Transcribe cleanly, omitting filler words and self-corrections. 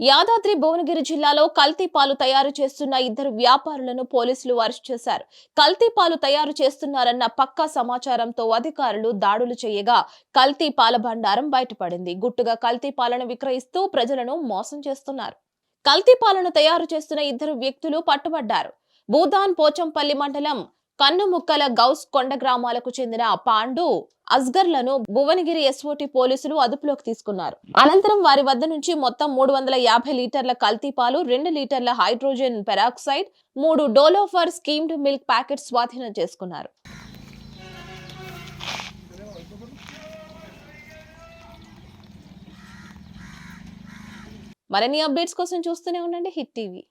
యాదాద్రి భువనగిరి జిల్లాలో కల్తీ పాలు తయారు చేస్తున్న ఇద్దరు వ్యాపారులను పోలీసులు అరెస్ట్ చేశారు. కల్తీ పాలు తయారు చేస్తున్నారన్న పక్కా సమాచారంతో అధికారులు దాడులు చేయగా కల్తీ పాల బండారం బయటపడింది. గుట్టుగా కల్తీ పాలను విక్రయిస్తూ ప్రజలను మోసం చేస్తున్నారు. కల్తీ పాలను తయారు చేస్తున్న ఇద్దరు వ్యక్తులు పట్టుబడ్డారు. భూదాన్ పోచంపల్లి మండలం కన్నుముక్కల గౌస్ కొండ గ్రామాలకు చెందిన పాండు, అస్గర్లను భువనగిరి ఎస్ఓటి పోలీసులు అదుపులోకి తీసుకున్నారు. అనంతరం వారి వద్ద నుంచి మొత్తం 350 లీటర్ల కల్తీ పాలు, 2 లీటర్ల హైడ్రోజన్ పెరాక్సైడ్, 3 డోలోఫర్ స్కీమ్డ్ మిల్క్ ప్యాకెట్ స్వాధీనం చేసుకున్నారు. మరిన్ని అప్డేట్స్ కోసం చూస్తూనే ఉండండి హిట్ టీవీ.